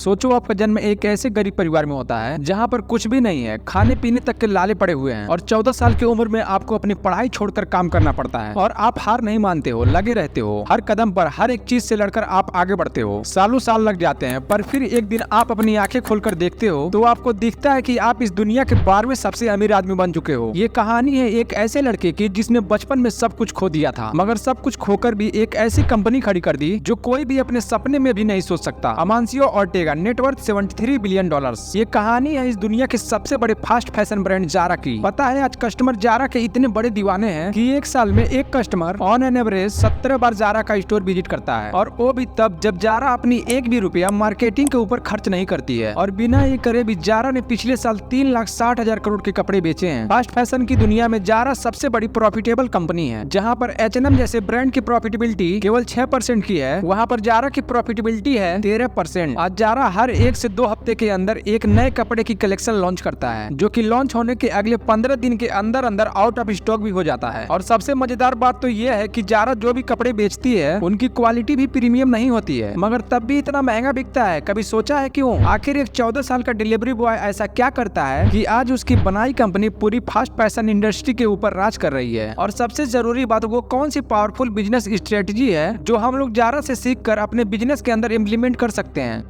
सोचो आपका जन्म एक ऐसे गरीब परिवार में होता है जहाँ पर कुछ भी नहीं है, खाने पीने तक के लाले पड़े हुए हैं और 14 साल की उम्र में आपको अपनी पढ़ाई छोड़कर काम करना पड़ता है और आप हार नहीं मानते हो, लगे रहते हो। हर कदम पर हर एक चीज से लड़कर आप आगे बढ़ते हो। सालों साल लग जाते हैं, पर फिर एक दिन आप अपनी आंखें खोलकर देखते हो तो आपको दिखता है कि आप इस दुनिया के 12वें सबसे अमीर आदमी बन चुके हो। ये कहानी है एक ऐसे लड़के की जिसने बचपन में सब कुछ खो दिया था, मगर सब कुछ खोकर भी एक ऐसी कंपनी खड़ी कर दी जो कोई भी अपने सपने में भी नहीं सोच सकता। अमांसियो ऑर्टेगा, नेटवर्थ $73 बिलियन। ये कहानी है इस दुनिया के सबसे बड़े फास्ट फैशन ब्रांड जारा की। पता है आज कस्टमर जारा के इतने बड़े दीवाने हैं कि एक साल में एक कस्टमर ऑन एन एवरेज 17 बार जारा का स्टोर विजिट करता है, और वो भी तब जब जारा अपनी एक भी रुपया मार्केटिंग के ऊपर खर्च नहीं करती है। और बिना ये करे भी जारा ने पिछले साल 3,60,000 करोड़ के कपड़े बेचे हैं। फास्ट फैशन की दुनिया में जारा सबसे बड़ी प्रॉफिटेबल कंपनी है। जहाँ पर H&M जैसे ब्रांड की प्रॉफिटेबिलिटी केवल 6% की है, वहाँ पर जारा की प्रॉफिटेबिलिटी है 13%। आज जारा हर 1 से 2 हफ्ते के अंदर एक नए कपड़े की कलेक्शन लॉन्च करता है, जो कि लॉन्च होने के अगले 15 दिन के अंदर अंदर आउट ऑफ स्टॉक भी हो जाता है। और सबसे मजेदार बात तो यह है कि जारा जो भी कपड़े बेचती है उनकी क्वालिटी भी प्रीमियम नहीं होती है, मगर तब भी इतना महंगा बिकता है। कभी सोचा है क्यों? आखिर एक 14 साल का डिलीवरी बॉय ऐसा क्या करता है कि आज उसकी बनाई कंपनी पूरी फास्ट फैशन इंडस्ट्री के ऊपर राज कर रही है? और सबसे जरूरी बात, वो कौन सी पावरफुल बिजनेस स्ट्रेटजी है जो हम लोग जारा से सीख कर अपने बिजनेस के अंदर इम्प्लीमेंट कर सकते हैं?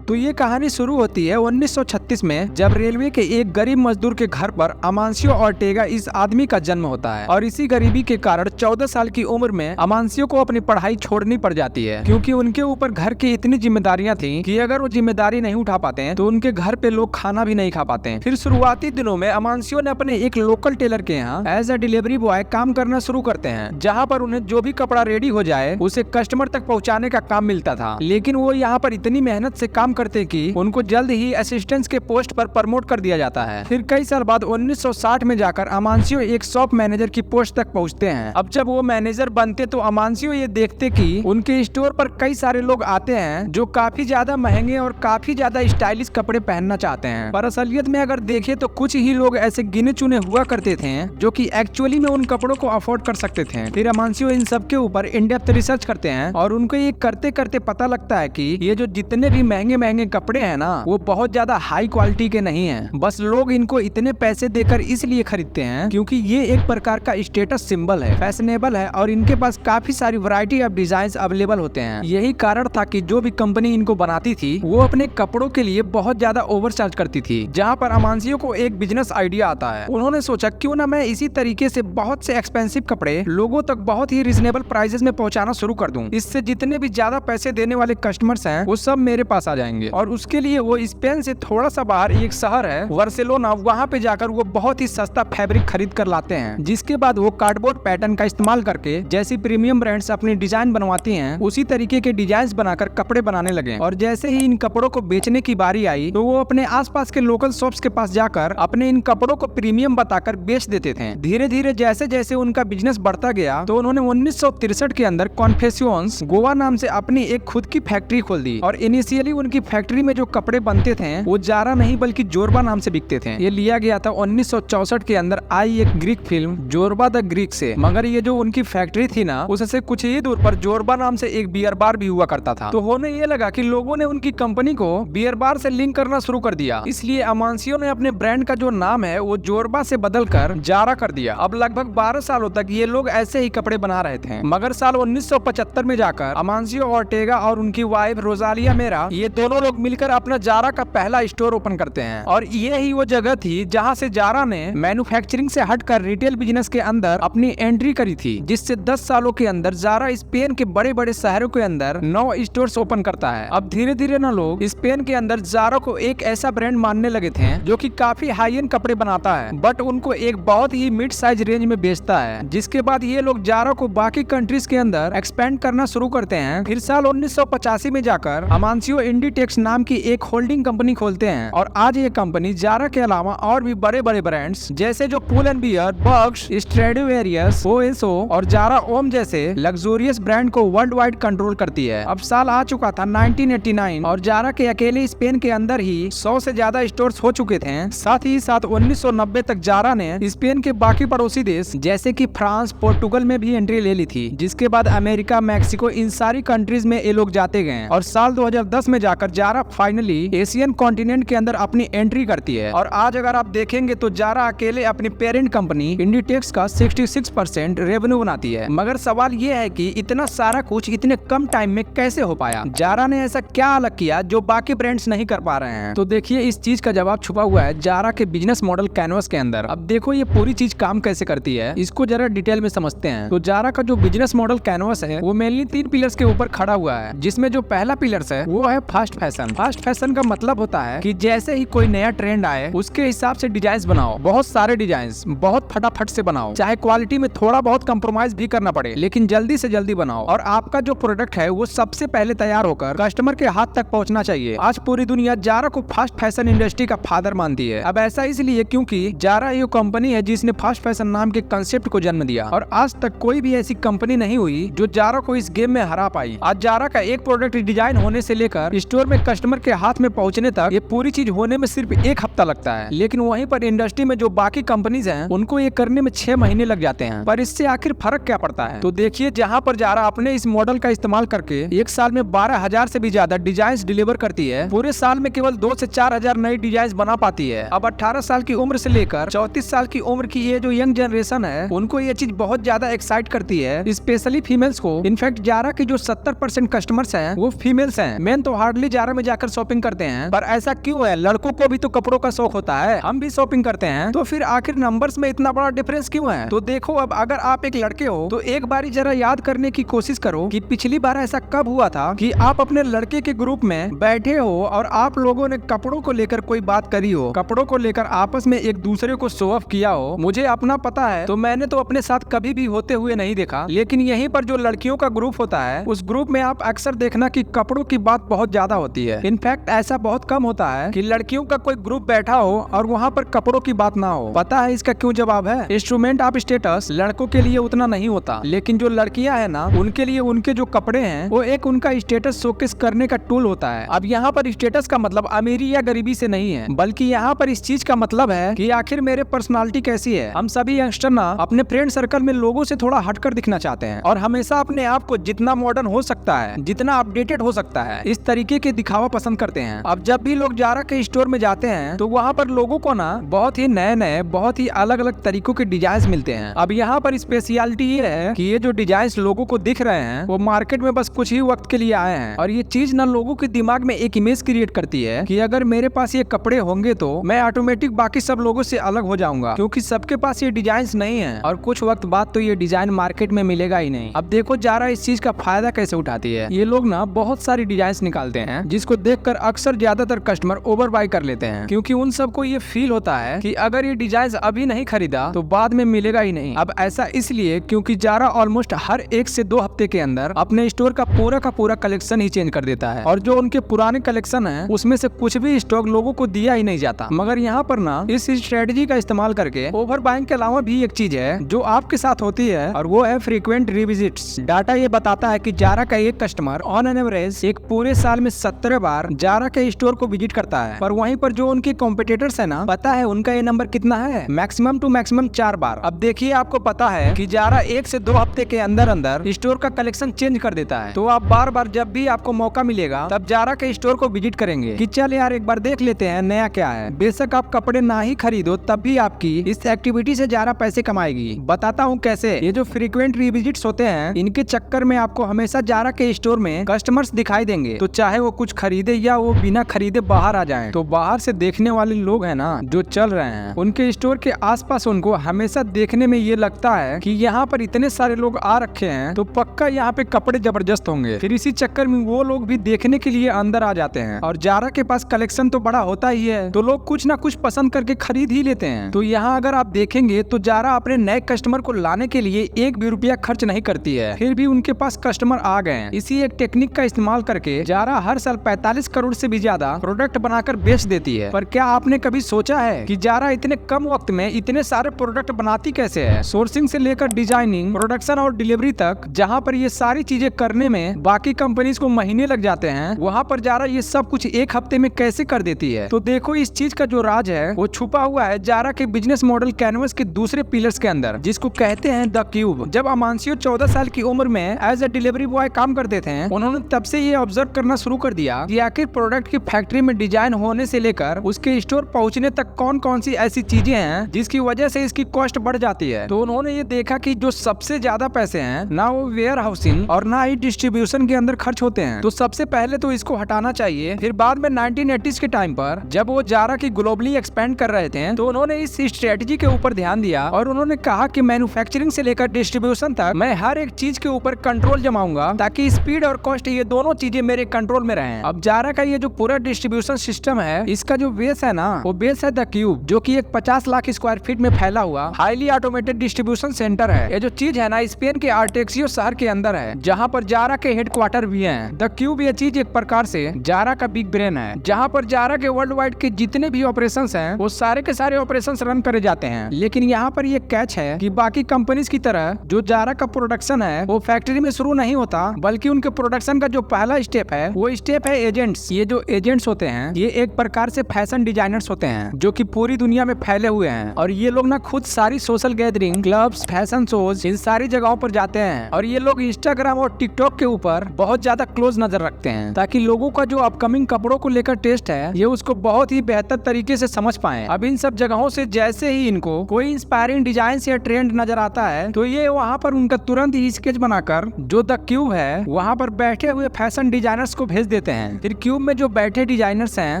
तो ये कहानी शुरू होती है 1936 में, जब रेलवे के एक गरीब मजदूर के घर पर अमांसियो ऑर्टेगा इस आदमी का जन्म होता है। और इसी गरीबी के कारण 14 साल की उम्र में अमांसियो को अपनी पढ़ाई छोड़नी पड़ जाती है, क्योंकि उनके ऊपर घर की इतनी जिम्मेदारियां थी कि अगर वो जिम्मेदारी नहीं उठा पाते हैं तो उनके घर पे लोग खाना भी नहीं खा पाते हैं। फिर शुरुआती दिनों में अमांसियो ने अपने एक लोकल टेलर के यहाँ एज अ डिलीवरी बॉय काम करना शुरू करते हैं, जहाँ पर उन्हें जो भी कपड़ा रेडी हो जाए उसे कस्टमर तक पहुँचाने का काम मिलता था। लेकिन वो यहाँ पर इतनी मेहनत से काम करते कि उनको जल्द ही असिस्टेंट के पोस्ट पर प्रमोट कर दिया जाता है। फिर कई साल बाद 1960 में जाकर अमांसियो एक शॉप मैनेजर की पोस्ट तक पहुंचते हैं। अब जब वो मैनेजर बनते तो अमांसियो ये देखते कि उनके स्टोर पर कई सारे लोग आते हैं जो काफी ज्यादा महंगे और काफी ज्यादा स्टाइलिश कपड़े पहनना चाहते हैं, पर असलियत में अगर देखे तो कुछ ही लोग ऐसे गिने चुने हुआ करते थे जो कि एक्चुअली में उन कपड़ों को अफोर्ड कर सकते थे। फिर अमांसियो इन सब के ऊपर इन डेप्थ रिसर्च करते हैं और उनको ये करते करते पता लगता है कि ये जो जितने भी महंगे महंगे कपड़े है ना, वो बहुत ज्यादा हाई क्वालिटी के नहीं हैं। बस लोग इनको इतने पैसे देकर इसलिए खरीदते हैं क्योंकि ये एक प्रकार का स्टेटस सिंबल है, फैशनेबल है और इनके पास काफी सारी वैरायटी ऑफ डिजाइन अवेलेबल होते हैं। यही कारण था कि जो भी कंपनी इनको बनाती थी वो अपने कपड़ों के लिए बहुत ज्यादा ओवरचार्ज करती थी। जहाँ पर अमांसियो को एक बिजनेस आइडिया आता है। उन्होंने सोचा क्यों ना मैं इसी तरीके से बहुत से एक्सपेंसिव कपड़े लोगों तक बहुत ही रिजनेबल प्राइसेस में पहुँचाना शुरू कर दूं। इससे जितने भी ज्यादा पैसे देने वाले कस्टमर्स हैं वो सब मेरे पास आ जाएंगे। और उसके लिए वो स्पेन से थोड़ा सा बाहर एक शहर है बार्सिलोना, वहाँ पे जाकर वो बहुत ही सस्ता फैब्रिक खरीद कर लाते हैं, जिसके बाद वो कार्डबोर्ड पैटर्न का इस्तेमाल करके जैसी प्रीमियम ब्रांड्स अपनी डिजाइन बनवाती हैं उसी तरीके के डिजाइन बनाकर कपड़े बनाने लगे। और जैसे ही इन कपड़ों को बेचने की बारी आई तो वो अपने आसपास के लोकल शॉप्स के पास जाकर अपने इन कपड़ों को प्रीमियम बताकर बेच देते थे। धीरे धीरे जैसे जैसे उनका बिजनेस बढ़ता गया तो उन्होंने 1963 के अंदर कॉन्फेसियोन्स गोवा नाम से अपनी एक खुद की फैक्ट्री खोल दी। और इनिशियली उनकी फैक्ट्री में जो कपड़े बनते थे वो जारा नहीं बल्कि जोरबा नाम से बिकते थे। ये लिया गया था 1964 के अंदर आई एक ग्रीक फिल्म जोरबा द ग्रीक से। मगर ये जो उनकी फैक्ट्री थी ना, उससे कुछ ही दूर पर जोरबा नाम से एक बियर बार भी हुआ करता था। तो होने ये लगा कि लोगों ने उनकी कंपनी को बियर बार से लिंक करना शुरू कर दिया, इसलिए अमांसियो ने अपने ब्रांड का जो नाम है वो जोरबा से बदलकर जारा कर दिया। अब लगभग 12 सालों तक ये लोग ऐसे ही कपड़े बना रहे थे। मगर साल 1975 में जाकर अमांसियो ऑर्टेगा और उनकी वाइफ रोजालिया मेरा, ये दोनों लोग मिलकर अपना जारा का पहला स्टोर ओपन करते हैं। और ये ही वो जगह थी जहां से जारा ने मैन्युफैक्चरिंग से हटकर रिटेल बिजनेस के अंदर अपनी एंट्री करी थी, जिससे 10 सालों के अंदर जारा स्पेन के बड़े बड़े शहरों के अंदर 9 स्टोर्स ओपन करता है। अब धीरे धीरे ना लोग स्पेन के अंदर जारा को एक ऐसा ब्रांड मानने लगे थे जो कि काफी हाई एंड कपड़े बनाता है, बट उनको एक बहुत ही मिड साइज रेंज में बेचता है। जिसके बाद ये लोग जारा को बाकी कंट्रीज के अंदर एक्सपेंड करना शुरू करते हैं। फिर साल 1985 में जाकर अमांसियो इंडी इंडीटेक्स नाम की एक होल्डिंग कंपनी खोलते हैं और आज ये कंपनी जारा के अलावा और भी बड़े बड़े ब्रांड्स जैसे जो पुल एंड बियर, बग्स, स्ट्रेडिवेरियस, ओएसओ और जारा ओम जैसे लग्जूरियस ब्रांड को वर्ल्ड वाइड कंट्रोल करती है। अब साल आ चुका था 1989 और जारा के अकेले स्पेन के अंदर ही 100 से ज्यादा स्टोर्स हो चुके थे। साथ ही साथ 1990 तक जारा ने स्पेन के बाकी पड़ोसी देश जैसे कि फ्रांस, पोर्टुगल में भी एंट्री ले ली थी, जिसके बाद अमेरिका, मैक्सिको, इन सारी कंट्रीज में ये लोग जाते गए और साल 2010 में जाकर जारा फाइनली एशियन कॉन्टिनेंट के अंदर अपनी एंट्री करती है। और आज अगर आप देखेंगे तो जारा अकेले अपनी पेरेंट कंपनी इंडीटेक्स का 66% रेवेन्यू बनाती है। मगर सवाल ये है कि इतना सारा कुछ इतने कम टाइम में कैसे हो पाया? जारा ने ऐसा क्या अलग किया जो बाकी ब्रांड्स नहीं कर पा रहे हैं? तो देखिए, इस चीज का जवाब छुपा हुआ है जारा के बिजनेस मॉडल कैनवस के अंदर। अब देखो ये पूरी चीज काम कैसे करती है, इसको जरा डिटेल में समझते हैं। तो जारा का जो बिजनेस मॉडल कैनवस है वो मेनली 3 पिलर्स के ऊपर खड़ा हुआ है, जिसमें जो पहला पिलर्स है वो है फास्ट फैशन। फास्ट फैशन का मतलब होता है कि जैसे ही कोई नया ट्रेंड आए उसके हिसाब से डिजाइन बनाओ, बहुत सारे डिजाइन, बहुत फटाफट से बनाओ, चाहे क्वालिटी में थोड़ा बहुत कंप्रोमाइज भी करना पड़े, लेकिन जल्दी से जल्दी बनाओ। और आपका जो प्रोडक्ट है वो सबसे पहले तैयार होकर कस्टमर के हाथ तक पहुंचना चाहिए। आज पूरी दुनिया जारा को फास्ट फैशन इंडस्ट्री का फादर मानती है। अब ऐसा इसलिए क्योंकि जारा ये कंपनी है जिसने फास्ट फैशन नाम के कंसेप्ट को जन्म दिया और आज तक कोई भी ऐसी कंपनी नहीं हुई जो जारा को इस गेम में हरा पाई। आज जारा का एक प्रोडक्ट डिजाइन होने से लेकर स्टोर में कस्टमर के हाथ में पहुंचने तक ये पूरी चीज होने में सिर्फ 1 हफ्ता लगता है, लेकिन वहीं पर इंडस्ट्री में जो बाकी कंपनीज हैं उनको ये करने में 6 महीने लग जाते हैं। पर इससे आखिर फर्क क्या पड़ता है? तो देखिए, जहाँ पर जारा अपने इस मॉडल का इस्तेमाल करके एक साल में 12,000 से भी ज्यादा डिजाइन डिलीवर करती है, पूरे साल में केवल 2 से 4,000 नई डिजाइन बना पाती है। अब 18 साल की उम्र से लेकर 34 साल की उम्र की ये जो यंग जनरेशन है उनको ये चीज बहुत ज्यादा एक्साइट करती है, स्पेशली फीमेल्स को। इनफैक्ट जारा की जो 70% कस्टमर्स हैं वो फीमेल्स हैं। मेन तो हार्डली जारा में जाकर शॉपिंग करते हैं, पर ऐसा क्यों है? लड़कों को भी तो कपड़ों का शौक होता है, हम भी शॉपिंग करते हैं, तो फिर आखिर नंबर्स में इतना बड़ा डिफरेंस क्यों है? तो देखो, अब अगर आप एक लड़के हो तो एक बारी जरा याद करने की कोशिश करो कि पिछली बार ऐसा कब हुआ था कि आप अपने लड़के के ग्रुप में बैठे हो और आप लोगों ने कपड़ों को लेकर कोई बात करी हो, कपड़ों को लेकर आपस में एक दूसरे को शो ऑफ किया हो। मुझे अपना पता है, तो मैंने तो अपने साथ कभी भी होते हुए नहीं देखा, लेकिन यहीं पर जो लड़कियों का ग्रुप होता है उस ग्रुप में आप अक्सर देखना कि कपड़ों की बात बहुत ज्यादा होती है। इनफैक्ट ऐसा बहुत कम होता है कि लड़कियों का कोई ग्रुप बैठा हो और वहाँ पर कपड़ों की बात ना हो। पता है इसका क्यों जवाब है? इंस्ट्रूमेंट ऑफ स्टेटस लड़कों के लिए उतना नहीं होता, लेकिन जो लड़कियां है ना उनके लिए उनके जो कपड़े हैं वो एक उनका स्टेटस शोकेस करने का टूल होता है। अब यहाँ पर स्टेटस का मतलब अमीरी या गरीबी से नहीं है, बल्कि यहाँ पर इस चीज का मतलब है कि आखिर मेरे पर्सनालिटी कैसी है। हम सभी यंगस्टर ना अपने फ्रेंड सर्कल में लोगों से थोड़ा हटकर दिखना चाहते हैं और हमेशा अपने आप को जितना मॉडर्न हो सकता है, जितना अपडेटेड हो सकता है, इस तरीके के दिखावा पसंद करते हैं। अब जब भी लोग जारा के स्टोर में जाते हैं तो वहाँ पर लोगों को ना बहुत ही नए नए, बहुत ही अलग अलग तरीकों के डिजाइन मिलते हैं। अब यहाँ पर स्पेशलिटी ये है कि ये जो डिजाइन लोगों को दिख रहे हैं वो मार्केट में बस कुछ ही वक्त के लिए आए हैं, और ये चीज ना लोगों के दिमाग में एक इमेज क्रिएट करती है कि अगर मेरे पास ये कपड़े होंगे तो मैं ऑटोमेटिक बाकी सब लोगों से अलग हो जाऊंगा, क्योंकि सबके पास ये डिजाइन नहीं है और कुछ वक्त बाद तो ये डिजाइन मार्केट में मिलेगा ही नहीं। अब देखो जारा इस चीज का फायदा कैसे उठाती है। ये लोग ना बहुत सारी डिजाइन निकालते हैं जिसको देखकर अक्सर ज्यादातर कस्टमर ओवर बाय कर लेते हैं, क्योंकि उन सबको ये फील होता है कि अगर ये डिजाइन अभी नहीं खरीदा तो बाद में मिलेगा ही नहीं। अब ऐसा इसलिए क्योंकि जारा ऑलमोस्ट हर 1 से 2 हफ्ते के अंदर अपने स्टोर का पूरा कलेक्शन ही चेंज कर देता है, और जो उनके पुराने कलेक्शन है उसमें से कुछ भी स्टॉक लोगों को दिया ही नहीं जाता। मगर यहाँ पर ना इस स्ट्रेटजी का इस्तेमाल करके ओवर बाइंग के अलावा भी एक चीज है जो आपके साथ होती है, और वो है फ्रीक्वेंट रिविजिट्स। डाटा ये बताता है कि जारा का एक कस्टमर ऑन एन एवरेज एक पूरे साल में 17 बार जारा के स्टोर को विजिट करता है, पर वहीं पर जो उनके कॉम्पिटिटर्स है ना, पता है उनका ये नंबर कितना है? मैक्सिमम टू मैक्सिमम 4 बार। अब देखिए, आपको पता है कि जारा 1 से 2 हफ्ते के अंदर अंदर स्टोर का कलेक्शन चेंज कर देता है, तो आप बार बार जब भी आपको मौका मिलेगा तब जारा के स्टोर को विजिट करेंगे कि चल यार एक बार देख लेते हैं नया क्या है। बेशक आप कपड़े ना ही खरीदो तब भी आपकी इस एक्टिविटी से जारा पैसे कमाएगी। बताता हूँ कैसे। ये जो फ्रीक्वेंट रिविजिट्स होते हैं इनके चक्कर में आपको हमेशा जारा के स्टोर में कस्टमर्स दिखाई देंगे, तो चाहे वो कुछ खरीदे या वो बिना खरीदे बाहर आ जाएं, तो बाहर से देखने वाले लोग हैं ना जो चल रहे हैं उनके स्टोर के आसपास उनको हमेशा देखने में ये लगता है कि यहाँ पर इतने सारे लोग आ रखे हैं तो पक्का यहाँ पे कपड़े जबरदस्त होंगे। फिर इसी चक्कर में वो लोग भी देखने के लिए अंदर आ जाते हैं, और जारा के पास कलेक्शन तो बड़ा होता ही है तो लोग कुछ ना कुछ पसंद करके खरीद ही लेते हैं। तो यहाँ अगर आप देखेंगे तो जारा अपने नए कस्टमर को लाने के लिए 1 भी रुपया खर्च नहीं करती है, फिर भी उनके पास कस्टमर आ गए हैं। इसी एक टेक्निक का इस्तेमाल करके जारा हर साल 45 करोड़ से भी ज्यादा प्रोडक्ट बनाकर बेच देती है। पर क्या आपने कभी सोचा है कि जारा इतने कम वक्त में इतने सारे प्रोडक्ट बनाती कैसे है? सोर्सिंग से लेकर डिजाइनिंग, प्रोडक्शन और डिलीवरी तक, जहाँ पर ये सारी चीजें करने में बाकी कंपनीज को महीने लग जाते हैं, वहाँ पर जारा ये सब कुछ एक हफ्ते में कैसे कर देती है। तो देखो, इस चीज का जो राज है वो छुपा हुआ है जारा के बिजनेस मॉडल कैनवस के दूसरे पिलर्स के अंदर, जिसको कहते हैं द क्यूब। जब अमांसियो 14 साल की उम्र में एज ए डिलीवरी बॉय काम करते थे, उन्होंने तब से ये ऑब्जर्व करना शुरू कर दिया कि आखिर प्रोडक्ट की फैक्ट्री में डिजाइन होने से लेकर उसके स्टोर पहुंचने तक कौन कौन सी ऐसी चीजें हैं जिसकी वजह से इसकी कॉस्ट बढ़ जाती है। तो उन्होंने ये देखा कि जो सबसे ज्यादा पैसे हैं ना वो वेयर हाउसिंग और ना ही डिस्ट्रीब्यूशन के अंदर खर्च होते हैं। तो सबसे पहले तो इसको हटाना चाहिए। फिर बाद में 1980s के टाइम पर जब वो जारा की ग्लोबली एक्सपेंड कर रहे थे, तो उन्होंने इस स्ट्रेटजी के ऊपर ध्यान दिया और उन्होंने कहा कि मैन्युफैक्चरिंग से लेकर डिस्ट्रीब्यूशन तक मैं हर एक चीज के ऊपर कंट्रोल जमाऊंगा ताकि स्पीड और कॉस्ट ये दोनों चीजें मेरे कंट्रोल में रहें। अब जारा का ये जो पूरा डिस्ट्रीब्यूशन सिस्टम है, इसका जो बेस है ना, वो बेस है द क्यूब, जो कि एक 50 लाख स्क्वायर फीट में फैला हुआ हाईली ऑटोमेटेड डिस्ट्रीब्यूशन सेंटर है। ये जो चीज है ना, स्पेन के आर्टेक्सियो शहर के अंदर है, जहाँ पर जारा के हेडक्वार्टर भी हैं। द क्यूब ये चीज एक प्रकार से जारा का बिग ब्रेन है, जहाँ पर जारा के वर्ल्ड वाइड के जितने भी ऑपरेशंस हैं वो सारे के सारे ऑपरेशंस रन करे जाते हैं। लेकिन यहाँ पर ये कैच है कि बाकी कंपनीज की तरह जो जारा का प्रोडक्शन है वो फैक्ट्री में शुरू नहीं होता, बल्कि उनके प्रोडक्शन का जो पहला स्टेप है वो स्टेप है एजेंट्स। ये जो एजेंट्स होते हैं ये एक प्रकार से फैशन डिजाइनर्स होते हैं जो कि पूरी दुनिया में फैले हुए हैं, और ये लोग ना खुद सारी social gathering, clubs, fashion shows, इन सारी जगहों पर जाते हैं। और ये लोग इंस्टाग्राम और टिकटॉक के ऊपर बहुत ज्यादा क्लोज नजर रखते हैं ताकि लोगों का जो अपकमिंग कपड़ों को लेकर टेस्ट है ये उसको बहुत ही बेहतर तरीके से समझ पाए। अब इन सब जगहों से जैसे ही इनको कोई इंस्पायरिंग डिजाइन या ट्रेंड नजर आता है, तो ये वहाँ पर उनका तुरंत ही स्केच बनाकर जो द क्यूब है वहाँ पर बैठे हुए फैशन डिजाइनर्स को भेज देते हैं। फिर क्यूब में जो बैठे डिजाइनर्स हैं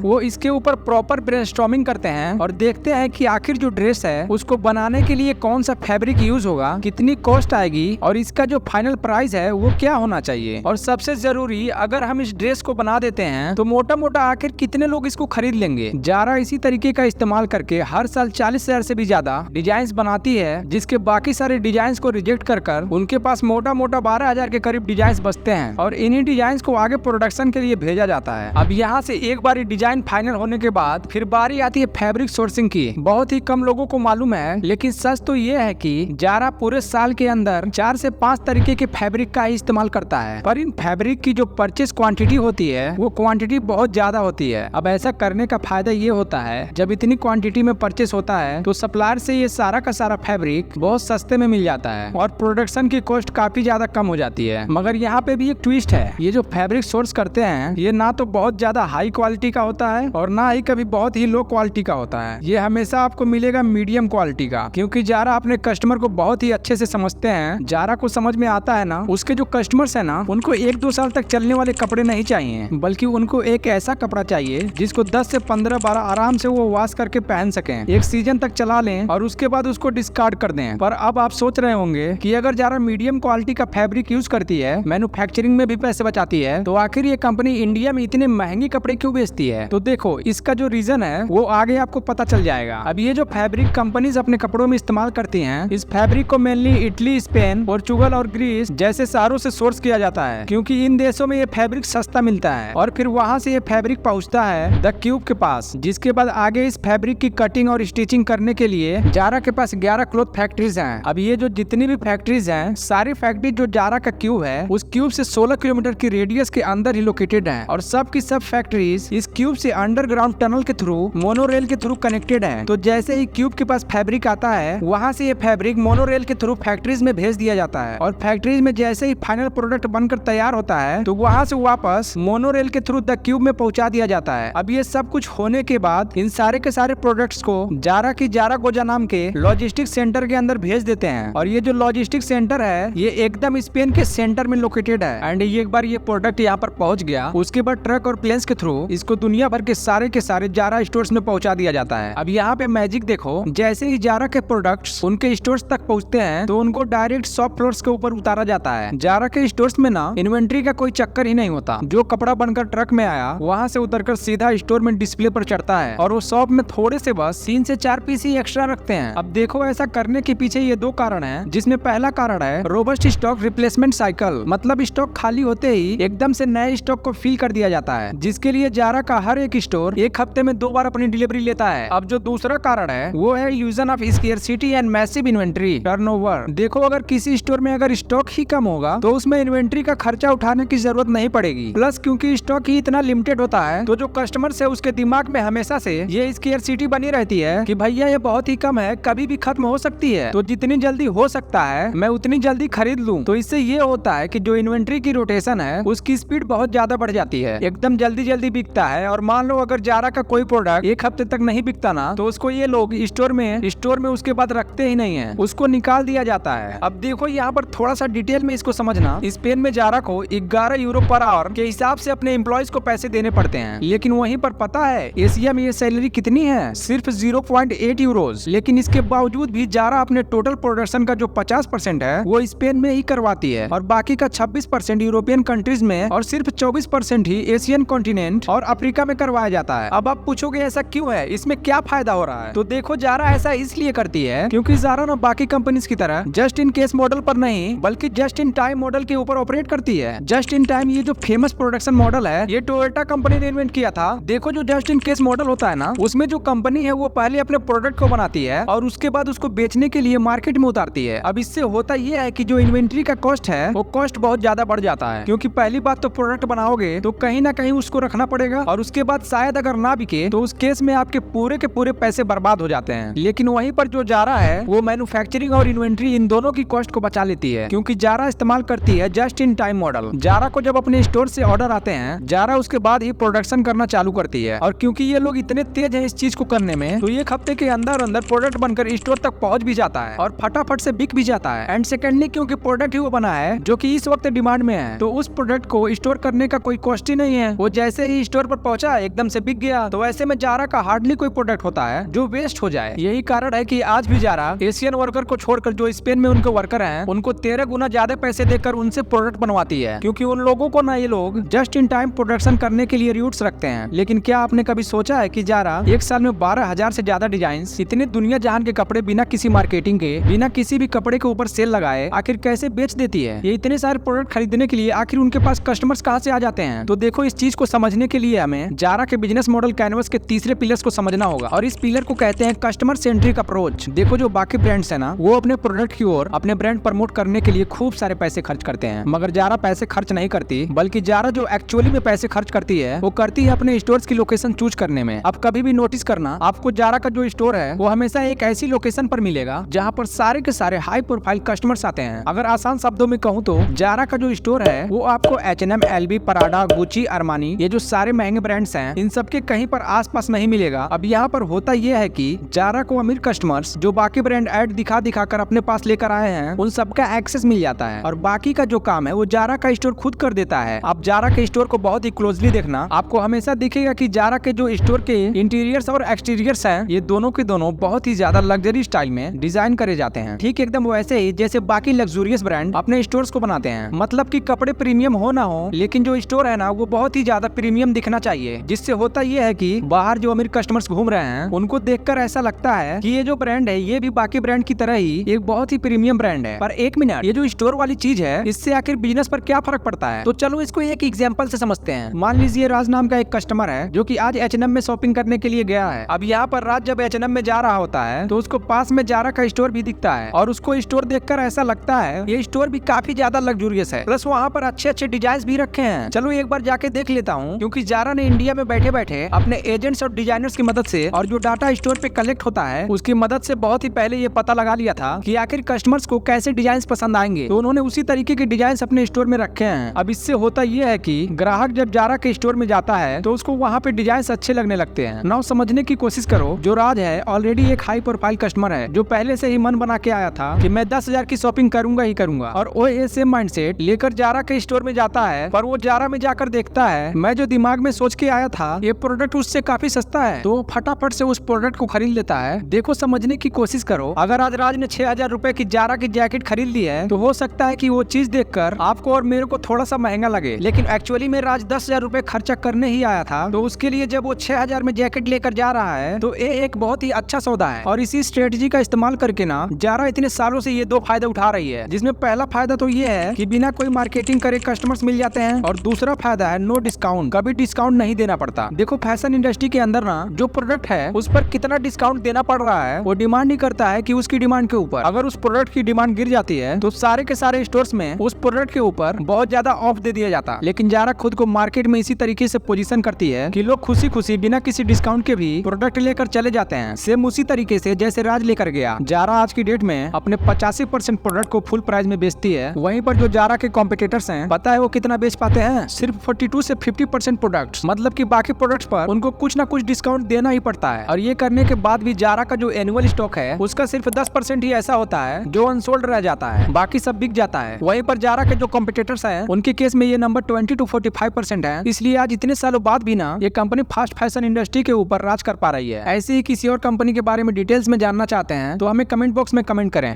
वो इसके ऊपर प्रॉपर ब्रेनस्टॉर्मिंग करते हैं और देखते हैं कि आखिर जो ड्रेस है उसको बनाने के लिए कौन सा फैब्रिक यूज होगा, कितनी कॉस्ट आएगी और इसका जो फाइनल प्राइस है वो क्या होना चाहिए। और सबसे जरूरी, अगर हम इस ड्रेस को बना देते हैं तो मोटा मोटा आखिर कितने लोग इसको खरीद लेंगे। जारा इसी तरीके का इस्तेमाल करके हर साल 40,000 से भी ज्यादा डिजाइन बनाती है, जिसके बाकी सारे डिजाइन को रिजेक्ट कर उनके पास मोटा मोटा 12,000 के करीब डिजाइन बचते हैं और इन्हीं डिजाइन को आगे प्रोडक्शन के लिए भेजा जाता है। अब यहाँ से एक बार डिजाइन फाइनल होने के बाद फिर बारी आती है फैब्रिक सोर्सिंग की। बहुत ही कम लोगों को मालूम है, लेकिन सच तो ये है कि जारा पूरे साल के अंदर 4 से 5 तरीके के फैब्रिक का इस्तेमाल करता है, पर इन फैब्रिक की जो परचेस क्वांटिटी होती है वो क्वांटिटी बहुत ज्यादा होती है। अब ऐसा करने का फायदा ये होता है, जब इतनी क्वांटिटी में परचेस होता है तो सप्लायर से ये सारा का सारा फैब्रिक बहुत सस्ते में मिल जाता है और प्रोडक्शन की कॉस्ट काफी ज्यादा कम हो जाती है। मगर यहाँ पे भी एक ट्विस्ट है, ये जो फैब्रिक सोर्स करते हैं ये ना तो बहुत ज्यादा हाई क्वालिटी का होता है और ना ही कभी बहुत ही लो क्वालिटी का होता है। ये हमेशा आपको मिलेगा मीडियम क्वालिटी का, क्योंकि जारा अपने कस्टमर को बहुत ही अच्छे से समझते हैं। जारा को समझ में आता है ना, उसके जो कस्टमर्स है ना उनको 1-2 साल तक चलने वाले कपड़े नहीं चाहिए, बल्कि उनको एक ऐसा कपड़ा चाहिए जिसको 10 से 15-12 आराम से वो वॉश करके पहन सके, एक सीजन तक चला लें और उसके बाद उसको डिस्कार्ड कर दें। पर अब आप सोच रहे होंगे कि अगर जारा मीडियम क्वालिटी का फैब्रिक यूज करती है, मैन्युफैक्चरिंग में भी पैसे बचाती है, तो आखिर ये कंपनी इंडिया में इतने महंगे कपड़े क्यों बेचती है। तो देखो, इसका जो रीजन है वो आगे आपको पता चल जाएगा। अब ये जो फैब्रिक कंपनीज अपने कपड़ों में इस्तेमाल करती हैं, इस फैब्रिक को मेनली इटली, स्पेन, पोर्चुगल और ग्रीस जैसे शहरों से सोर्स किया जाता है, क्योंकि इन देशों में ये फैब्रिक सस्ता मिलता है और फिर वहाँ से ये फैब्रिक पहुँचता है द क्यूब के पास, जिसके बाद आगे इस फैब्रिक की कटिंग और स्टिचिंग करने के लिए जारा के पास 11 क्लॉथ फैक्ट्रीज हैं। अब ये जो जितनी भी फैक्ट्रीज हैं, सारी फैक्ट्री जो जारा का क्यूब है उस क्यूब से 16 किलोमीटर की रेडियस के अंदर ही लोकेटेड है और सब की सब फैक्ट्रीज इस क्यूब से अंडरग्राउंड टनल के थ्रू, मोनोरेल के थ्रू कनेक्टेड है। तो जैसे ही क्यूब के पास फैब्रिक आता है, वहाँ से ये फैब्रिक मोनोरेल के थ्रू फैक्ट्रीज में भेज दिया जाता है और फैक्ट्रीज में जैसे ही फाइनल प्रोडक्ट बनकर तैयार होता है तो वहाँ से वापस मोनोरेल के थ्रू द क्यूब में पहुँचा दिया जाता है। अब ये सब कुछ होने के बाद इन सारे के सारे प्रोडक्ट्स को जारा की जारागोजा नाम के लॉजिस्टिक सेंटर के अंदर भेज देते हैं और ये जो लॉजिस्टिक सेंटर है ये एकदम स्पेन के सेंटर में लोकेटेड है। एंड एक बार ये प्रोडक्ट यहाँ पर पहुँच गया, उसके बाद ट्रक और प्लेन्स के थ्रू इसको दुनिया भर के सारे जारा स्टोर्स में पहुँचा दिया जाता है। अब यहाँ पे मैजिक देखो, जैसे ही जारा के प्रोडक्ट्स उनके स्टोर्स तक पहुँचते हैं तो उनको डायरेक्ट शॉप फ्लोर्स के ऊपर उतारा जाता है। जारा के स्टोर्स में ना इन्वेंट्री का कोई चक्कर ही नहीं होता, जो कपड़ा बनकर ट्रक में आया वहाँ से उतरकर सीधा स्टोर में डिस्प्ले पर चढ़ता है और वो शॉप में थोड़े से बस 3 से 4 पीस ही एक्स्ट्रा रखते हैं। अब देखो, ऐसा करने के पीछे ये 2 कारण हैं, जिसमें पहला कारण है रोबस्ट स्टॉक रिप्लेसमेंट साइकिल, मतलब स्टॉक खाली होते ही एकदम से नए स्टॉक को फील कर दिया जाता है, जिसके लिए जारा का हर एक स्टोर एक हफ्ते में 2 बार अपनी डिलीवरी लेता है। अब जो दूसरा कारण है वो है illusion of scarcity and massive inventory turnover. देखो, अगर किसी स्टोर में अगर स्टॉक ही कम होगा तो उसमें इन्वेंट्री का खर्चा उठाने की जरूरत नहीं पड़ेगी। प्लस क्योंकि स्टॉक ही इतना लिमिटेड होता है तो जो कस्टमर्स है उसके दिमाग में हमेशा से ये स्केर्सिटी बनी रहती है कि भैया ये बहुत ही कम है, कभी भी खत्म हो सकती है, तो जितनी जल्दी हो सकता है मैं उतनी जल्दी खरीद लूं। तो इससे ये होता है कि जो इन्वेंट्री की रोटेशन है उसकी स्पीड बहुत ज्यादा बढ़ जाती है, एकदम जल्दी जल्दी बिकता है। और मान लो अगर जारा का कोई प्रोडक्ट एक हफ्ते तक नहीं बिकता ना, तो उसको ये लोग स्टोर में उसके बाद रखते ही नहीं है, उसको निकाल दिया जाता है। अब देखो यहाँ पर थोड़ा सा डिटेल में इसको समझना। स्पेन में जारा को 11 यूरो पर आवर के हिसाब से अपने एम्प्लॉयज को पैसे देने पड़ते हैं, लेकिन वहीं पर पता है एशिया में ये सैलरी कितनी है? सिर्फ 0.8 यूरोज। लेकिन इसके बावजूद भी जारा अपने टोटल प्रोडक्शन का जो 50% है वो स्पेन में ही करवाती है और बाकी का 26% यूरोपियन कंट्रीज में और सिर्फ 24% ही एशियन कॉन्टिनेंट और अफ्रीका में करवाया जाता है। अब आप पूछोगे ऐसा क्यों है, इसमें क्या फायदा हो रहा है? तो देखो, जारा ऐसा इसलिए करती है क्योंकि जारा ना बाकी कंपनीज की तरह जस्ट इन केस मॉडल पर नहीं बल्कि जस्ट इन टाइम मॉडल के ऊपर ऑपरेट करती है। जस्ट इन टाइम ये जो फेमस प्रोडक्शन मॉडल है ये टोयोटा कंपनी ने इन्वेंट किया था। देखो, जो जस्ट इन केस मॉडल होता है ना, उसमें जो कंपनी है वो पहले अपने प्रोडक्ट को बनाती है और उसके बाद उसको बेचने के लिए मार्केट में उतारती है। अब इससे होता यह है कि जो इन्वेंट्री का कॉस्ट है वो कॉस्ट बहुत ज्यादा बढ़ जाता है, क्योंकि पहली बात तो प्रोडक्ट बनाओगे तो कहीं ना कहीं उसको रखना पड़ेगा और उसके बाद शायद अगर ना बिके तो उस केस में आपके पूरे के पूरे पैसे बर्बाद हो जाते हैं। लेकिन वहीं पर जो जारा है वो मैन्युफैक्चरिंग और इन्वेंट्री इन दोनों की कॉस्ट को बचा लेती है, क्योंकि जारा इस्तेमाल करती है just in time model. Zara को जब अपने स्टोर से ऑर्डर आते हैं, जारा उसके बाद ही प्रोडक्शन करना चालू करती है और क्योंकि ये लोग इतने तेज हैं इस चीज को करने में, तो एक हफ्ते के अंदर अंदर प्रोडक्ट बनकर स्टोर तक पहुंच भी जाता है और फटाफट से बिक भी जाता है। एंड सेकेंडली, क्योंकि प्रोडक्ट ही वो बना है जो कि इस वक्त डिमांड में है, तो उस प्रोडक्ट को स्टोर करने का कोई कॉस्ट ही नहीं है। वो जैसे ही स्टोर पर पहुंचा एकदम से बिक गया। तो ऐसे में जारा का हार्डली कोई प्रोडक्ट होता है जो वेस्ट हो जाए। यही कारण है कि आज भी जारा एशियन वर्कर को छोड़कर जो स्पेन में उनके वर्कर हैं उनको 13 गुना ज्यादा पैसे देकर उनसे प्रोडक्ट बनवाती है, क्योंकि उन लोगों को ना ये लोग जस्ट इन टाइम प्रोडक्शन करने के लिए रूट्स रखते हैं। लेकिन क्या आपने कभी सोचा है कि जारा एक साल में 12,000 से ज्यादा डिजाइन इतने दुनिया जहान के कपड़े बिना किसी मार्केटिंग के, बिना किसी भी कपड़े के ऊपर सेल लगाए आखिर कैसे बेच देती है? ये इतने सारे प्रोडक्ट खरीदने के लिए आखिर उनके पास कस्टमर्स कहाँ से आ जाते हैं? तो देखो, इस चीज को समझने के लिए हमें जारा के बिजनेस मॉडल कैनवस के तीसरे पिलर्स को समझना होगा और इस पिलर को कहते हैं कस्टमर सेंट्रिक अप्रोच। देखो, जो बाकी ब्रांड्स है ना, वो अपने प्रोडक्ट की ओर अपने ब्रांड प्रमोट करने के लिए खूब सारे पैसे खर्च करते हैं, मगर जारा पैसे खर्च नहीं करती, बल्कि जारा जो एक्चुअली में पैसे खर्च करती है वो करती है अपने स्टोर्स की लोकेशन चूज करने में। अब कभी भी नोटिस करना, आपको जारा का जो स्टोर है वो हमेशा एक ऐसी लोकेशन पर मिलेगा जहाँ पर सारे के सारे हाई प्रोफाइल कस्टमर्स आते हैं। अगर आसान शब्दों में कहूँ तो जारा का जो स्टोर है वो आपको H&M, LV, Prada, Gucci, Armani, ये जो सारे महंगे ब्रांड्स हैं इन सबके कहीं पर आसपास नहीं मिलेगा। अब यहाँ पर होता यह है कि जारा को अमीर कस्टमर्स जो बाकी ब्रांड ऐड दिखा दिखा कर अपने पास लेकर आए हैं उन सबका एक्सेस मिल जाता है और बाकी का जो काम है वो जारा का स्टोर खुद कर देता है। आप जारा के स्टोर को बहुत ही क्लोजली देखना, आपको हमेशा दिखेगा कि जारा के जो स्टोर के इंटीरियर्स और एक्सटीरियर्स हैं ये दोनों के दोनों बहुत ही ज्यादा लग्जरी स्टाइल में डिजाइन करे जाते हैं, ठीक एकदम वैसे ही जैसे बाकी लग्जूरियस ब्रांड अपने स्टोर्स को बनाते हैं। मतलब कि कपड़े प्रीमियम हो ना हो, लेकिन जो स्टोर है ना वो बहुत ही ज्यादा प्रीमियम दिखना चाहिए, जिससे होता ये है कि बाहर जो अमीर कस्टमर्स घूम रहे हैं उनको देखकर ऐसा लगता है कि ये जो ब्रांड है ये भी बाकी ब्रांड की तरह ही एक बहुत ही प्रीमियम ब्रांड है। पर एक मिनट, ये जो स्टोर वाली चीज है इससे आखिर बिजनेस पर क्या फर्क पड़ता है? तो चलो इसको एक एग्जांपल से समझते हैं। मान लीजिए राज नाम का एक कस्टमर है जो कि आज H&M में शॉपिंग करने के लिए गया है। अब यहाँ पर राज जब H&M में जा रहा होता है तो उसको पास में जारा का स्टोर भी दिखता है और उसको स्टोर देखकर ऐसा लगता है ये स्टोर भी काफी ज्यादा लग्जूरियस है, प्लस वहाँ पर अच्छे अच्छे डिजाइन भी रखे हैं। चलो एक बार जाके देख लेता हूँ, क्योंकि जारा ने इंडिया में बैठे बैठे अपने एजेंट्स और डिजाइनर्स की मदद से और जो डाटा स्टोर पे कलेक्ट होता है उसकी मदद से बहुत ही पहले ये पता लगा लिया था कि आखिर कस्टमर्स को कैसे डिजाइन पसंद आएंगे, तो उन्होंने उसी तरीके के डिजाइन अपने स्टोर में रखे हैं। अब इससे होता यह है कि ग्राहक जब जारा के स्टोर में जाता है तो उसको वहाँ पे डिजाइन अच्छे लगने लगते हैं। नाउ समझने की कोशिश करो, जो राज है ऑलरेडी एक हाई प्रोफाइल कस्टमर है जो पहले से ही मन बना के आया था कि मैं 10,000 की शॉपिंग करूंगा ही करूंगा, और वो ये सेम माइंडसेट लेकर जारा के स्टोर में जाता है। पर वो जारा में जाकर देखता है मैं जो दिमाग में सोच के आया था ये प्रोडक्ट उससे काफी सस्ता है, तो फटाफट से उस प्रोडक्ट को खरीद लेता है। देखो, समझने की कोशिश करो, अगर आज राज ने 6,000 रुपए की जारा की जैकेट खरीद ली है तो हो सकता है कि वो चीज देखकर आपको और मेरे को थोड़ा सा महंगा लगे, लेकिन एक्चुअली में राज 10,000 रुपए खर्चा करने ही आया था, तो उसके लिए जब वो 6,000 में जैकेट लेकर जा रहा है तो ये एक बहुत ही अच्छा सौदा है। और इसी स्ट्रेटजी का इस्तेमाल करके ना जारा इतने सालों से ये 2 फायदे उठा रही है, जिसमें पहला फायदा तो ये है कि बिना कोई मार्केटिंग करे कस्टमर्स मिल जाते हैं, और दूसरा दूसरा फायदा है नो डिस्काउंट, कभी डिस्काउंट नहीं देना पड़ता। देखो फैशन इंडस्ट्री के अंदर ना जो प्रोडक्ट है उस पर कितना डिस्काउंट देना पड़ रहा है वो डिमांड नहीं करता है कि उसकी डिमांड के ऊपर। अगर उस प्रोडक्ट की डिमांड गिर जाती है तो सारे के सारे स्टोर्स में उस प्रोडक्ट के ऊपर बहुत ज्यादा ऑफ दे दिया जाता। लेकिन जारा खुद को मार्केट में इसी तरीके से पोजीशन करती है कि लोग खुशी खुशी बिना किसी डिस्काउंट के भी प्रोडक्ट लेकर चले जाते हैं। सेम उसी तरीके से जैसे राज लेकर गया। जारा आज की डेट में अपने 85% प्रोडक्ट को फुल प्राइस में बेचती है। वहीं पर जो जारा के कॉम्पिटिटर्स हैं पता है वो कितना बेच पाते हैं? सिर्फ 42 से 50% प्रोडक्ट्स, मतलब कि बाकी प्रोडक्ट्स पर उनको कुछ ना कुछ डिस्काउंट देना ही पड़ता है। और ये करने के बाद भी जारा का जो एनुअल स्टॉक है उसका सिर्फ 10% ही ऐसा होता है जो अनसोल्ड रह जाता है, बाकी सब बिक जाता है। वहीं पर जारा के जो कॉम्पिटिटर्स हैं उनके केस में ये नंबर 20 to 45% है। इसलिए आज इतने सालों बाद भी ना ये कंपनी फास्ट फैशन इंडस्ट्री के ऊपर राज कर पा रही है। ऐसे ही किसी और कंपनी के बारे में डिटेल्स में जानना चाहते हैं तो हमें कमेंट बॉक्स में कमेंट करें।